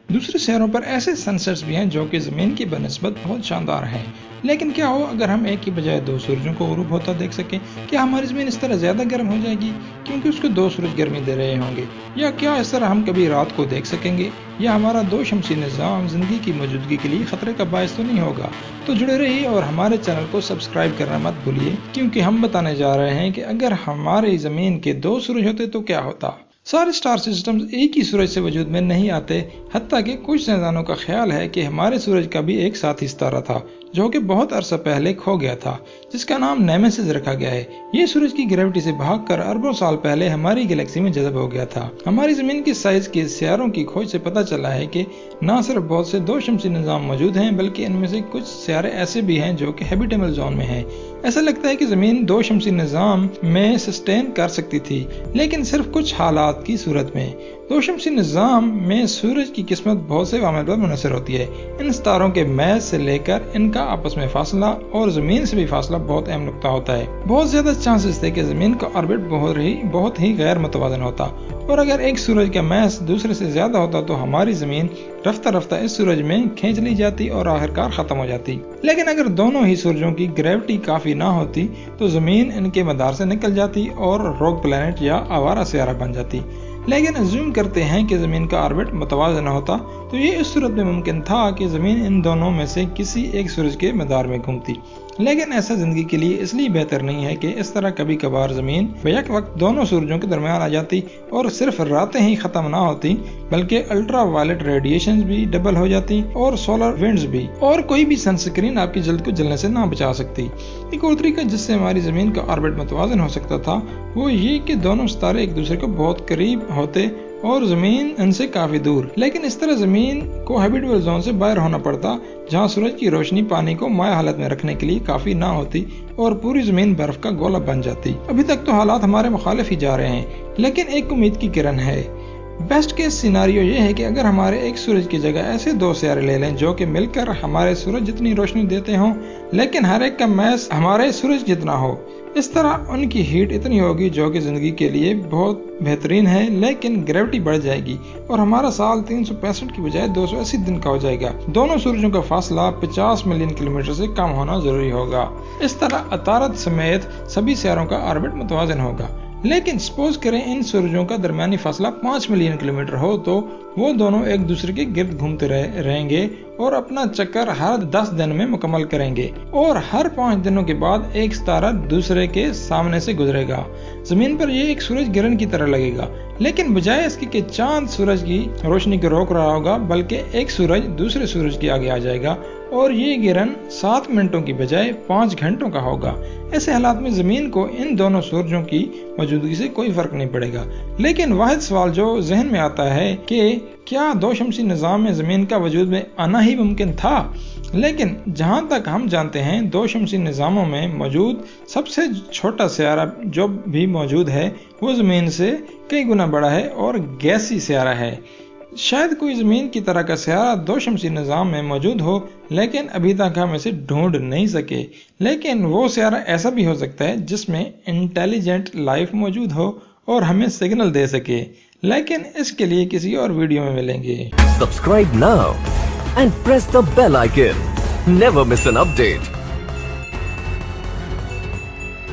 دوسرے سیاروں پر ایسے سنسیٹس بھی ہیں جو کہ زمین کی بنسبت بہت شاندار ہیں، لیکن کیا ہو اگر ہم ایک کی بجائے دو سورجوں کو غروب ہوتا دیکھ سکیں؟ کیا ہماری زمین اس طرح زیادہ گرم ہو جائے گی کیونکہ اس کو دو سورج گرمی دے رہے ہوں گے؟ یا کیا اس طرح ہم کبھی رات کو دیکھ سکیں گے؟ یا ہمارا دو شمسی نظام زندگی کی موجودگی کے لیے خطرے کا باعث تو نہیں ہوگا؟ تو جڑے رہیے اور ہمارے چینل کو سبسکرائب کرنا مت بھولیے، کیونکہ ہم بتانے جا رہے ہیں کہ اگر ہماری زمین کے دو سورج ہوتے تو کیا ہوتا۔ سارے سٹار سسٹمز ایک ہی سورج سے وجود میں نہیں آتے، حتیٰ کہ کچھ سائنسدانوں کا خیال ہے کہ ہمارے سورج کا بھی ایک ساتھی ستارہ تھا جو کہ بہت عرصہ پہلے کھو گیا تھا، جس کا نام نیمیسس رکھا گیا ہے۔ یہ سورج کی گریوٹی سے بھاگ کر اربوں سال پہلے ہماری گلیکسی میں جذب ہو گیا تھا۔ ہماری زمین کے سائز کے سیاروں کی کھوج سے پتہ چلا ہے کہ نہ صرف بہت سے دو شمسی نظام موجود ہیں، بلکہ ان میں سے کچھ سیارے ایسے بھی ہیں جو کہ ہیبیٹیبل زون میں ہیں۔ ایسا لگتا ہے کہ زمین دو شمسی نظام میں سسٹین کر سکتی تھی، لیکن صرف کچھ حالات کی صورت میں۔ دو شمسی نظام میں سورج کی قسمت بہت سے عوامل پر منحصر ہوتی ہے۔ ان ستاروں کے میز سے لے کر ان کا آپس میں فاصلہ اور زمین سے بھی فاصلہ بہت اہم نقطہ ہوتا ہے۔ بہت زیادہ چانسز تھے کہ زمین کا آربٹ بہت ہی غیر متوازن ہوتا، اور اگر ایک سورج کا میس دوسرے سے زیادہ ہوتا تو ہماری زمین رفتہ رفتہ اس سورج میں کھینچ لی جاتی اور آخرکار ختم ہو جاتی۔ لیکن اگر دونوں ہی سورجوں کی گریوٹی کافی نہ ہوتی تو زمین ان کے مدار سے نکل جاتی اور روگ پلانٹ یا آوارہ سیارہ بن جاتی۔ لیکن ازیوم کرتے ہیں کہ زمین کا آربٹ متوازن ہوتا تو یہ اس صورت میں ممکن تھا کہ زمین ان دونوں میں سے کسی ایک سورج کے مدار میں گھومتی۔ لیکن ایسا زندگی کے لیے اس لیے بہتر نہیں ہے کہ اس طرح کبھی کبھار زمین بیک وقت دونوں سورجوں کے درمیان آ جاتی اور صرف راتیں ہی ختم نہ ہوتی، بلکہ الٹرا وائلٹ ریڈیشنز بھی ڈبل ہو جاتی اور سولر ونڈز بھی، اور کوئی بھی سن سکرین آپ کی جلد کو جلنے سے نہ بچا سکتی۔ ایک اور طریقہ جس سے ہماری زمین کا آربٹ متوازن ہو سکتا تھا وہ یہ کہ دونوں ستارے ایک دوسرے کو بہت قریب ہوتے اور زمین ان سے کافی دور، لیکن اس طرح زمین کو ہیبیٹیبل زون سے باہر ہونا پڑتا جہاں سورج کی روشنی پانی کو مائع حالت میں رکھنے کے لیے کافی نہ ہوتی اور پوری زمین برف کا گولہ بن جاتی۔ ابھی تک تو حالات ہمارے مخالف ہی جا رہے ہیں، لیکن ایک امید کی کرن ہے۔ بیسٹ کیس سیناریو یہ ہے کہ اگر ہمارے ایک سورج کی جگہ ایسے دو سیارے لے لیں جو کہ مل کر ہمارے سورج جتنی روشنی دیتے ہوں، لیکن ہر ایک کا میس ہمارے سورج جتنا ہو۔ اس طرح ان کی ہیٹ اتنی ہوگی جو کہ زندگی کے لیے بہت بہترین ہے، لیکن گریوٹی بڑھ جائے گی اور ہمارا سال 365 کی بجائے 280 دن کا ہو جائے گا۔ دونوں سورجوں کا فاصلہ 50 ملین کلومیٹر سے کم ہونا ضروری ہوگا۔ اس طرح عطارد سمیت سبھی سیاروں کا آربٹ متوازن ہوگا۔ لیکن سپوز کریں ان سورجوں کا درمیانی فاصلہ 5 ملین کلومیٹر ہو تو وہ دونوں ایک دوسرے کے گرد گھومتے رہیں گے اور اپنا چکر ہر 10 دن میں مکمل کریں گے، اور ہر 5 دنوں کے بعد ایک ستارہ دوسرے کے سامنے سے گزرے گا۔ زمین پر یہ ایک سورج گرہن کی طرح لگے گا، لیکن بجائے اس کے کہ چاند سورج کی روشنی کو روک رہا ہوگا، بلکہ ایک سورج دوسرے سورج کے آگے آ جائے گا اور یہ گرہن 7 منٹوں کی بجائے 5 گھنٹوں کا ہوگا۔ ایسے حالات میں زمین کو ان دونوں سورجوں کی موجودگی سے کوئی فرق نہیں پڑے گا۔ لیکن واحد سوال جو ذہن میں آتا ہے کہ کیا دو شمسی نظام میں زمین کا وجود میں آنا ہی ممکن تھا؟ لیکن جہاں تک ہم جانتے ہیں دو شمسی نظاموں میں موجود سب سے چھوٹا سیارہ جو بھی موجود ہے وہ زمین سے کئی گنا بڑا ہے اور گیسی سیارہ ہے۔ شاید کوئی زمین کی طرح کا سیارہ دو شمسی نظام میں موجود ہو، لیکن ابھی تک ہم اسے ڈھونڈ نہیں سکے۔ لیکن وہ سیارہ ایسا بھی ہو سکتا ہے جس میں انٹیلیجنٹ لائف موجود ہو اور ہمیں سگنل دے سکے، لیکن اس کے لیے کسی اور ویڈیو میں ملیں گے۔ Subscribe now and press the bell icon. Never miss an update.